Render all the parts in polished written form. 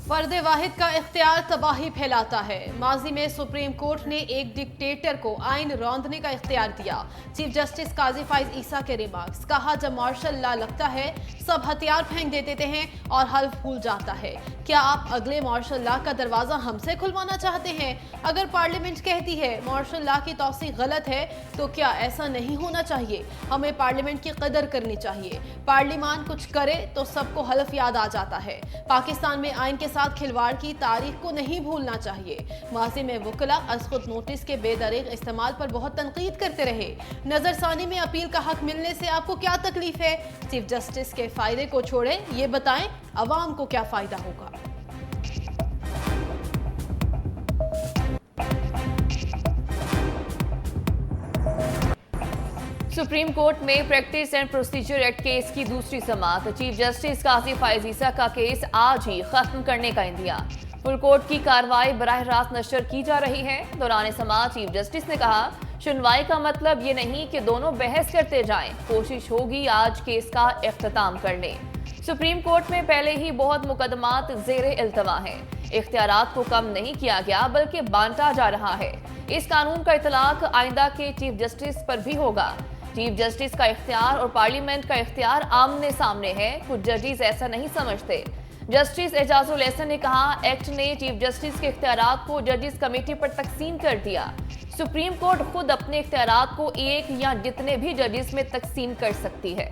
फर्द वाहिद का इख्तियार तबाही फैलाता है। माजी में सुप्रीम कोर्ट ने एक डिक्टेटर को आइन रौंदने का इख्तियार दिया। चीफ जस्टिस काजी फाइज ईसा के रिमार्क्स, कहा जब मार्शल लॉ लगता है सब हथियार फेंक देते हैं और हल्फ भूल जाता है। क्या आप अगले मार्शल लॉ का दरवाजा हमसे खुलवाना चाहते हैं? अगर पार्लियामेंट कहती है मार्शल लॉ की तौसीक गलत है तो क्या ऐसा नहीं होना चाहिए? हमें पार्लियामेंट की कदर करनी चाहिए। पार्लियामान कुछ करे तो सबको हल्फ याद आ जाता है। पाकिस्तान में आइन के साथ खिलवाड़ की तारीख को नहीं भूलना चाहिए। माजी में वकला असखुद नोटिस के बेदरीग इस्तेमाल पर बहुत तनकीद करते रहे। नजरसानी में अपील का हक मिलने से आपको क्या तकलीफ है? चीफ जस्टिस के फायदे को छोड़े ये बताएं अवाम को क्या फायदा होगा। सुप्रीम कोर्ट में practice and procedure act case की दूसरी समाअत। चीफ जस्टिस काजी फाइज ईसा का केस आज ही खत्म करने का इंतजाम। फुल कोर्ट की कार्रवाई बराह रास्त नशर की जा रही है। दौरान समाअत चीफ जस्टिस ने कहा, सुनवाई का मतलब ये नहीं कि दोनों बहस करते जाएं, कोशिश होगी आज केस का इख्तिताम कर लें। सुप्रीम कोर्ट में पहले ही बहुत मुकदमात ज़ेरे इल्तवा हैं। इख्तियारात को कम नहीं किया गया बल्कि बांटा जा रहा है। इस कानून का इतलाक आइंदा के चीफ जस्टिस पर भी होगा। चीफ जस्टिस का इख्तियार और पार्लियामेंट का इख्तियार आमने सामने है। कुछ जजेस ऐसा नहीं समझते। जस्टिस एजाजुल एहसन ने कहा, एक्ट ने चीफ जस्टिस के इख्तियारात को जजेस कमेटी पर तकसीम कर दिया। सुप्रीम कोर्ट खुद अपने इख्तियारात को एक या जितने भी जजेस में तकसीम कर सकती है।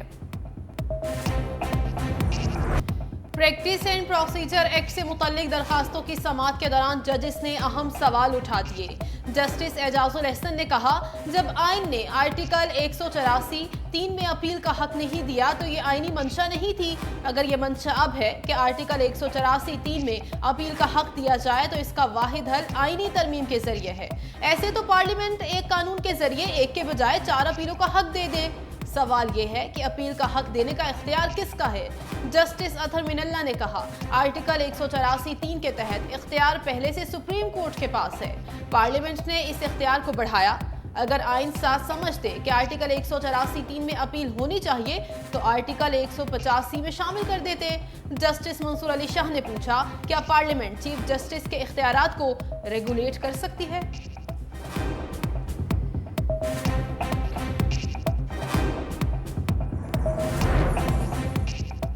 प्रैक्टिस एंड प्रोसीजर एक्ट से मुतल्लिक दरखास्तों की समाअत के दौरान जजेस ने अहम सवाल उठा दिए। जस्टिस एजाजुल एहसन ने कहा, जब आइन ने आर्टिकल 184(3) में अपील का हक नहीं दिया तो ये आइनी मंशा नहीं थी। अगर ये मंशा अब है कि आर्टिकल 184(3) में अपील का हक दिया जाए तो इसका वाहिद हल आइनी तरमीम के जरिए है। ऐसे तो पार्लियामेंट एक कानून के जरिए एक के बजाय 4 अपीलों का हक दे दे। सवाल यह है कि अपील का हक देने का इख्तियार किसका है? जस्टिस अतहर मिनल्ला ने कहा, आर्टिकल 184(3) के तहत इख्तियार पहले से सुप्रीम कोर्ट के पास है। पार्लियामेंट ने इस इख्तियार को बढ़ाया। अगर आइन साज समझते कि आर्टिकल 184(3) में अपील होनी चाहिए तो आर्टिकल 150(c) में शामिल कर देते। जस्टिस मंसूर अली शाह ने पूछा, क्या पार्लियामेंट चीफ जस्टिस के इख्तियारात को रेगुलेट कर सकती है?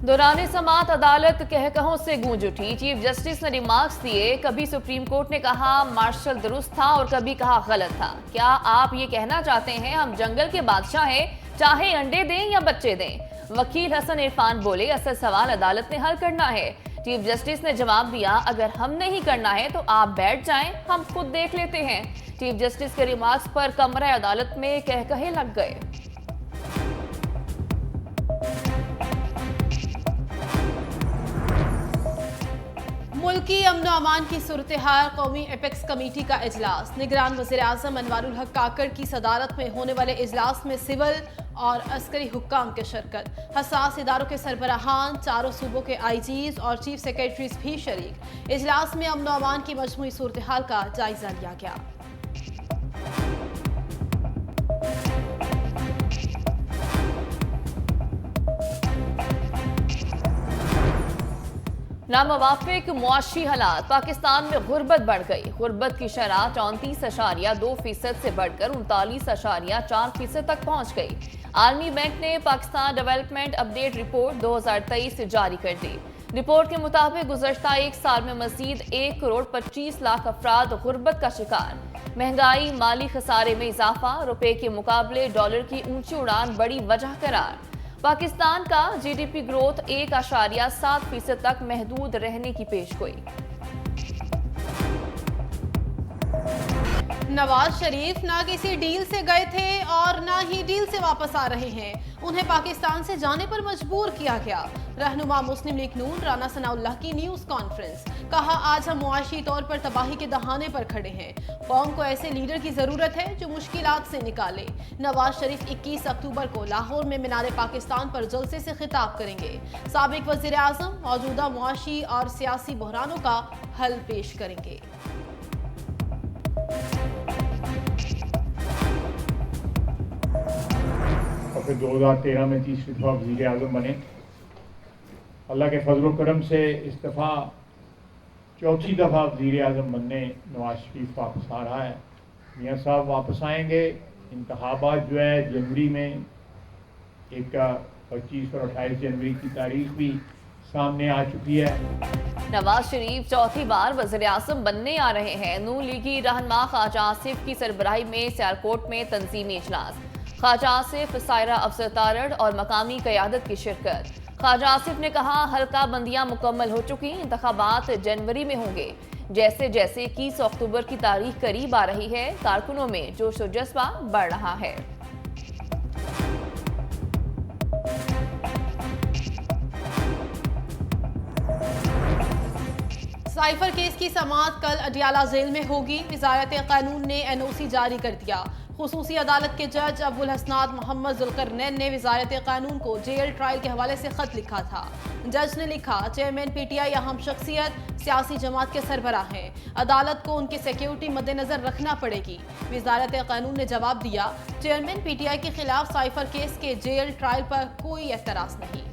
दौरान समाअत अदालत कहकहों से गूंज उठी। चीफ जस्टिस ने रिमार्क्स दिए, कभी सुप्रीम कोर्ट ने कहा मार्शल दुरुस्त था और कभी कहा गलत था। क्या आप ये कहना चाहते हैं हम जंगल के बादशाह हैं, चाहे अंडे दें या बच्चे दें? वकील हसन इरफान बोले, असल सवाल अदालत ने हल करना है। चीफ जस्टिस ने जवाब दिया, अगर हम नहीं करना है तो आप बैठ जाएं, हम खुद देख लेते हैं। चीफ जस्टिस के रिमार्क्स पर कमरा अदालत में कहकहे लग गए। मुल्की अमन अमान की सूरत हाल कौमी एपेक्स कमेटी का इजलास। निगरान वज़ीर आज़म अनवारुल हक काकड़ की सदारत में होने वाले इजलास में सिविल और अस्करी हुक्काम के शिरकत। हसास इदारों के सरबराहान, 4 सूबों के IGs और चीफ सेक्रेटरीज भी शरीक। इजलास में अमन अमान की मजमूई सूरत हाल का जायजा लिया गया। नामवाफिक मुआशी हालात। पाकिस्तान में गुर्बत बढ़ गई। गुर्बत की शरह 34.2% से बढ़कर 39.4% तक पहुंच गई। आलमी बैंक ने पाकिस्तान डेवलपमेंट अपडेट रिपोर्ट 2023 जारी कर दी। रिपोर्ट के मुताबिक गुज़श्ता एक साल में मजीद 1.25 करोड़ अफराद गुर्बत का शिकार। महंगाई, माली खसारे में इजाफा, रुपए के मुकाबले डॉलर की ऊंची उड़ान बड़ी वजह करार। पाकिस्तान का GDP ग्रोथ 1.7% तक महदूद रहने की पेशगोई। नवाज शरीफ ना किसी डील से गए थे और ना ही डील से वापस आ रहे हैं। उन्हें पाकिस्तान से जाने पर मजबूर किया गया। रहनुमा मुस्लिम लीग नून राना सनाउल्लाह की न्यूज कॉन्फ्रेंस, कहा आज हम मुआशी तौर पर तबाही के दहाने पर खड़े हैं। कौम को ऐसे लीडर की जरूरत है जो मुश्किलात से निकाले। नवाज शरीफ 21 अक्टूबर को लाहौर में मीनार पाकिस्तान पर जलसे से खिताब करेंगे। साबिक वजीर आजम मौजूदा मुआशी और सियासी बहरानों का हल पेश करेंगे। और फिर 2013 में तीसरी दफा वज़ीर आज़म बने। अल्लाह के फजल करम से इस दफ़ा चौथी दफ़ा वज़ीर आज़म बनने नवाज शरीफ वापस आ रहा है। मियाँ साहब वापस आएंगे। इंतखाबात जो है जनवरी में, एक 25 और 28 जनवरी की तारीख भी सामने आ चुकी है। नवाज शरीफ चौथी बार वज़ीर आज़म बनने आ रहे हैं। नून लीगी रहनुमा ख्वाजा आसिफ की सरबराही में सियालकोट में तंजीमी इजलास। ख्वाजा आसिफ, सायरा अफसर तारड़ और मकामी क़यादत की शिरकत। ख्वाजा आसिफ ने कहा, हल्का बंदियां मुकम्मल हो चुकी, इंतखाबात जनवरी में होंगे। जैसे जैसे 21 अक्टूबर की तारीख करीब आ रही है, कारकुनों में जोश और जज्बा बढ़ रहा है। साइफर केस की समाअत कल अडियाला जेल में होगी। वजारत कानून ने NOC जारी कर दिया। खुसूसी अदालत के जज अबुल हसनात मोहम्मद जुल्करनैन ने वजारत कानून को जेल ट्रायल के हवाले से खत लिखा था। जज ने लिखा, चेयरमैन PTI अहम शख्सियत सियासी जमात के सरबराह हैं, अदालत को उनकी सिक्योरिटी मद्देनजर रखना पड़ेगी। वजारत कानून ने जवाब दिया, चेयरमैन PTI के खिलाफ साइफर केस के जेल ट्रायल पर कोई एतराज नहीं।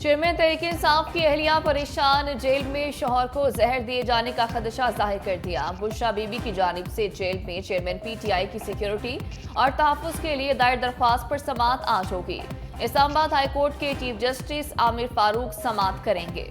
चेयरमैन तहरीक इंसाफ की अहलिया परेशान, जेल में शौहर को जहर दिए जाने का खदशा जाहिर कर दिया। बुशरा बीबी की जानिब से जेल में चेयरमैन PTI की सिक्योरिटी और तहफ़्फ़ुज़ के लिए दायर दरख्वास्त पर समाअत आज होगी। इस्लामाबाद हाई कोर्ट के चीफ जस्टिस आमिर फारूक समाअत करेंगे।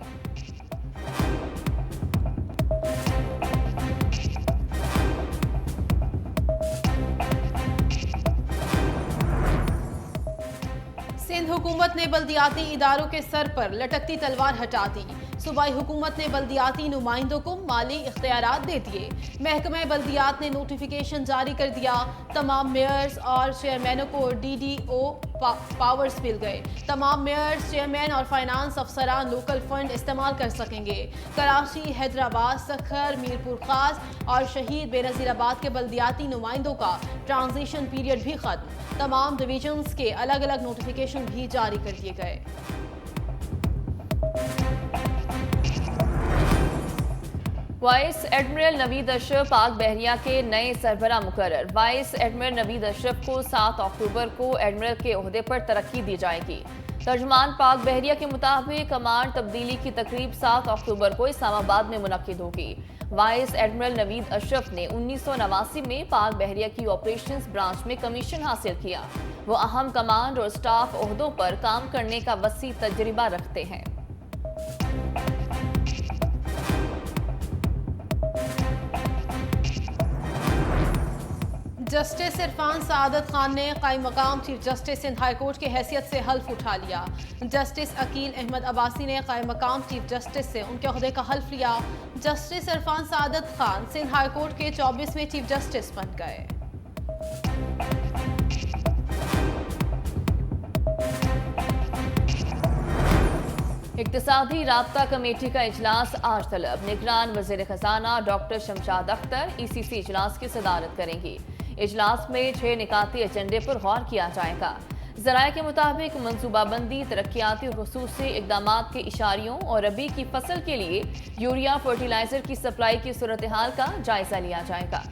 सिंध हुकूमत ने बल्दियाती इदारों के सर पर लटकती तलवार हटा दी। सूबाई हुकूमत ने बल्दियाती नुमाइंदों को माली इख्तियारात दे दिए। महकमा बल्दियात ने नोटिफिकेशन जारी कर दिया। तमाम मेयर्स और चेयरमैनों को DDO पावर्स मिल गए। तमाम मेयर्स, चेयरमैन और फाइनेंस अफसरान लोकल फंड इस्तेमाल कर सकेंगे। कराची, हैदराबाद, सखर, मीरपुर खास और शहीद बेनज़ीराबाद के बल्दियाती नुमाइंदों का ट्रांजिशन पीरियड भी खत्म। तमाम डिवीजन्स के अलग अलग नोटिफिकेशन भी जारी कर दिए गए। वाइस एडमिरल नवीद अशरफ पाक बहरिया के नए सरबरा मुकर्रर। वाइस एडमिरल नवीद अशरफ को 7 अक्टूबर को एडमिरल के ओहदे पर तरक्की दी जाएगी। तर्जमान पाक बहरिया के मुताबिक कमांड तब्दीली की तकरीब 7 अक्टूबर को इस्लामाबाद में मुनक्किद होगी। वाइस एडमिरल नवीद अशरफ ने 1989 में पाक बहरिया की ऑपरेशंस ब्रांच में कमीशन हासिल किया। वो अहम कमांड और स्टाफ ओहदों पर काम करने का वसी तजर्बा रखते हैं। जस्टिस इरफान सआदत खान ने कायम मकाम chief justice Sindh high court की हैसियत से हल्फ उठा लिया। जस्टिस अकील अहमद अब्बासी ने कायम मकाम चीफ जस्टिस से उनके ओहदे का हल्फ लिया। Justice Irfan Saadat Khan Sindh high court के 24वें चीफ जस्टिस बन गए। इक्तिसादी राब्ता कमेटी का इजलास आज तलब। निगरान वज़ीर खजाना डॉक्टर शमशाद अख्तर ECC इजलास की सदारत करेंगी। इजलास में 6 निकाती एजेंडे पर गौर किया जाएगा। ज़राए के मुताबिक मनसूबाबंदी, तरक्याती और खुसूसी इक़दामात के इशारियों और रबी की फसल के लिए यूरिया फर्टिलाइजर की सप्लाई की सूरत हाल का जायजा लिया जाएगा।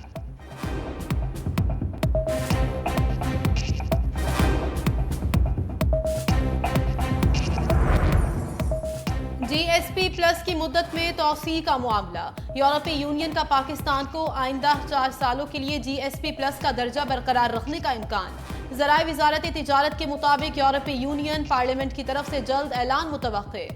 GSP प्लस की मुद्दत में तौसी का मामला। यूरोपीय यूनियन का पाकिस्तान को आइंदा 4 सालों के लिए GSP प्लस का दर्जा बरकरार रखने का इम्कान। ज़राए वजारत तिजारत के मुताबिक यूरोपीय यूनियन पार्लियामेंट की तरफ से जल्द ऐलान मुतवक्के।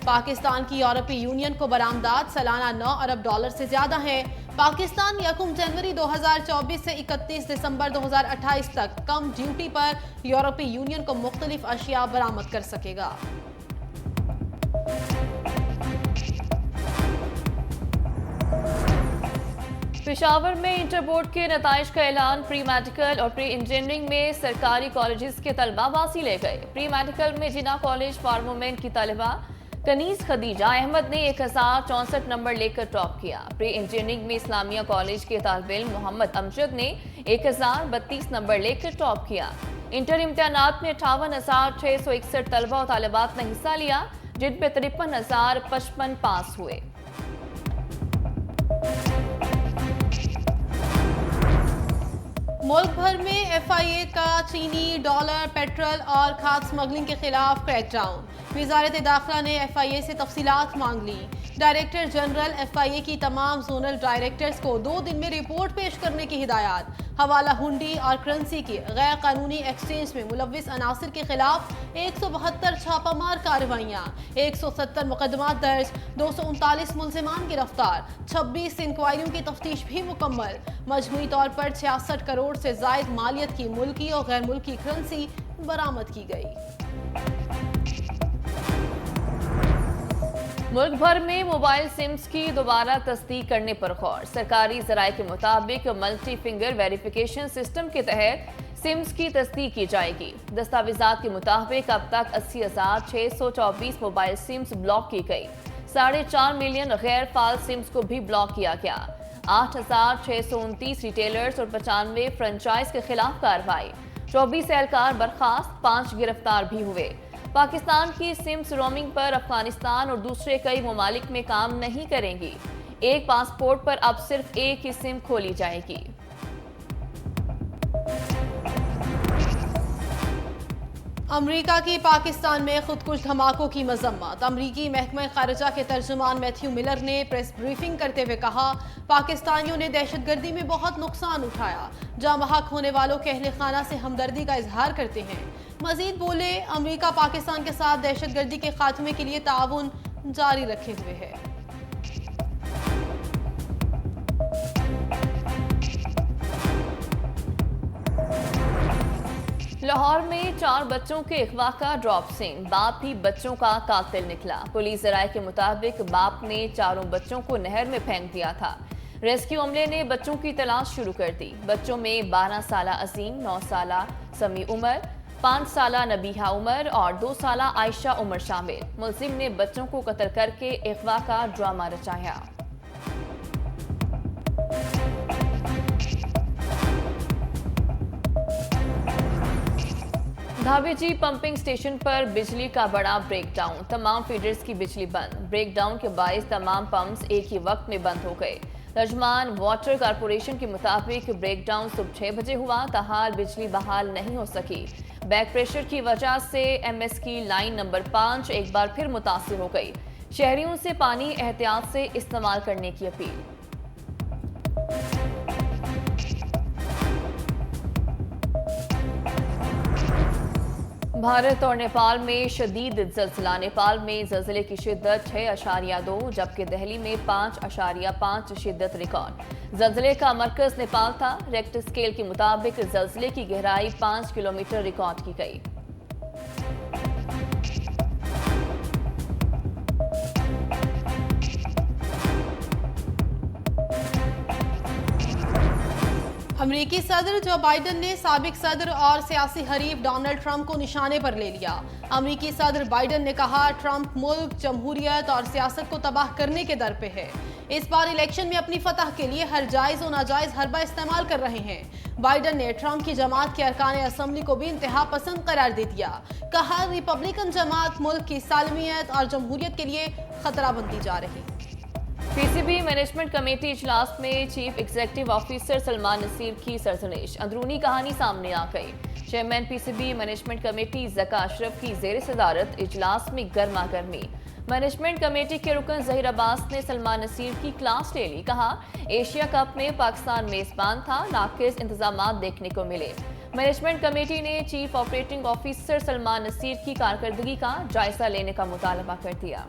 पाकिस्तान की यूरोपीय यूनियन को बरामदात सालाना $9 अरब से ज्यादा है। पाकिस्तान 1 जनवरी 2024 से 31 दिसंबर 2028 तक कम ड्यूटी पर यूरोपीय यूनियन को मुख्तलिफ अशिया बरामद कर सकेगा। पेशावर में इंटर बोर्ड के नताइज का ऐलान। प्री मेडिकल और प्री इंजीनियरिंग में सरकारी कॉलेजेस के तलबा वासी ले गए। प्री मेडिकल में जिना कॉलेज फार्मोमेंट की तलबा कनीज खदीजा अहमद ने 1064 नंबर लेकर टॉप किया। प्री इंजीनियरिंग में इस्लामिया कॉलेज के तालिब इल्म मोहम्मद अमजद ने 1032 नंबर लेकर टॉप किया। इंटर इम्तिहानात में 58,661 तलबा और तालिबात ने हिस्सा लिया, जिनमें 53,055 पास हुए। मुल्क भर में एफआईए का चीनी, डॉलर, पेट्रोल और खाद स्मगलिंग के खिलाफ क्रैकडाउन। वजारत दाखिला ने एफआईए से तफसीलात मांग ली। डायरेक्टर जनरल एफआईए की तमाम जोनल डायरेक्टर्स को 2 दिन में रिपोर्ट पेश करने की हिदायत। हवाला हुंडी और करेंसी की गैर कानूनी एक्सचेंज में मुलविस अनासिर के खिलाफ 172 छापामार कार्रवाइयाँ, 170 मुकदमा दर्ज, 239 मुलजिमान गिरफ्तार, 26 इंक्वायरियों की तफ्तीश भी मुकम्मल। मजमूई तौर पर 66 करोड़ से जायद मालियत की मुल्की और गैर मुल्की करेंसी बरामद की गई। मुल्क भर में मोबाइल सिम्स की दोबारा तस्दीक करने पर गौर। सरकारी जराये के मुताबिक मल्टी फिंगर वेरिफिकेशन सिस्टम के तहत सिम्स की तस्दीक की जाएगी। दस्तावेजात के मुताबिक अब तक 80,624 मोबाइल सिम्स ब्लॉक की गई। 4.5 मिलियन गैर फाल सिम्स को भी ब्लॉक किया गया। 8,629 रिटेलर्स और 95 फ्रेंचाइज के खिलाफ कार्रवाई। 24 एहलकार बर्खास्त, 5 गिरफ्तार भी हुए। पाकिस्तान की सिम्स रोमिंग पर अफगानिस्तान और दूसरे कई ममालिक में काम नहीं करेंगी। एक पासपोर्ट पर अब सिर्फ एक ही सिम खोली जाएगी। अमरीका की पाकिस्तान में खुदकुश धमाकों की मजम्मत। अमरीकी महकमा खारजा के तर्जुमान मैथ्यू मिलर ने प्रेस ब्रीफिंग करते हुए कहा, पाकिस्तानियों ने दहशतगर्दी में बहुत नुकसान उठाया। जाँ बहक होने वालों के अहले खाना से हमदर्दी का इजहार करते हैं। मजीद बोले, अमरीका पाकिस्तान के साथ दहशतगर्दी के खात्मे के लिए ताउन जारी रखे हुए है। लाहौर में 4 बच्चों के अगवा का ड्रॉप सिंह, बाप भी बच्चों का कातिल निकला। पुलिस राय के मुताबिक बाप ने चारों बच्चों को नहर में फेंक दिया था। रेस्क्यू अमले ने बच्चों की तलाश शुरू कर दी। बच्चों में 12 साला अजीम, 9 साला समी उमर, 5 साला नबीहा उमर और 2 साला आयशा उमर शामिल। मुलजिम ने बच्चों को कत्ल करके अगवा का ड्रामा रचाया। धाबेजी पंपिंग स्टेशन पर बिजली का बड़ा ब्रेकडाउन। तमाम फीडर्स की बिजली बंद। ब्रेकडाउन के बायस तमाम पंप्स एक ही वक्त में बंद हो गए। तर्जमान वाटर कॉरपोरेशन के मुताबिक ब्रेकडाउन सुबह 6 बजे हुआ, ताहाल बिजली बहाल नहीं हो सकी। बैक प्रेशर की वजह से एमएस की लाइन नंबर 5 एक बार फिर मुतासिर हो गई। शहरियों से पानी एहतियात से इस्तेमाल करने की अपील। भारत और नेपाल में शदीद जल्जला। नेपाल में जल्जले की शिद्दत 6.2, जबकि दिल्ली में 5.5 शिद्दत रिकॉर्ड। जल्जले का मरकज नेपाल था। रेक्टर स्केल के मुताबिक जल्जले की गहराई 5 किलोमीटर रिकॉर्ड की गई। अमरीकी सदर जो बाइडन ने साबिक सदर और सियासी हरीफ डोनाल्ड ट्रंप को निशाने पर ले लिया। अमरीकी सदर बाइडन ने कहा, ट्रंप मुल्क, जमहूरियत और सियासत को तबाह करने के दर पे है। इस बार इलेक्शन में अपनी फतह के लिए हर जायज और नाजायज हरबा इस्तेमाल कर रहे हैं। बाइडन ने ट्रंप की जमात के अरकान असम्बली को भी इंतहा पसंद करार दे दिया। कहा, रिपब्लिकन जमात मुल्क की सालमियत और जमहूरियत के लिए खतरा बनती जा रही। पीसीबी मैनेजमेंट कमेटी इजलास में chief executive officer Salman Nasir की सरजनिश। अंदरूनी कहानी सामने आ गई। Chairman PCB management committee Zaka Ashraf की ज़ेर सदारत इजलास में गर्मा गर्मी। मैनेजमेंट कमेटी के रुकन जहीर अब्बास ने सलमान नसीर की क्लास ले ली। कहा, एशिया कप में पाकिस्तान मेजबान था, नाकिस इंतजामात देखने को मिले। मैनेजमेंट कमेटी ने chief operating officer Salman Nasir की कारकर्दगी का जायजा लेने का मुतालबा कर दिया।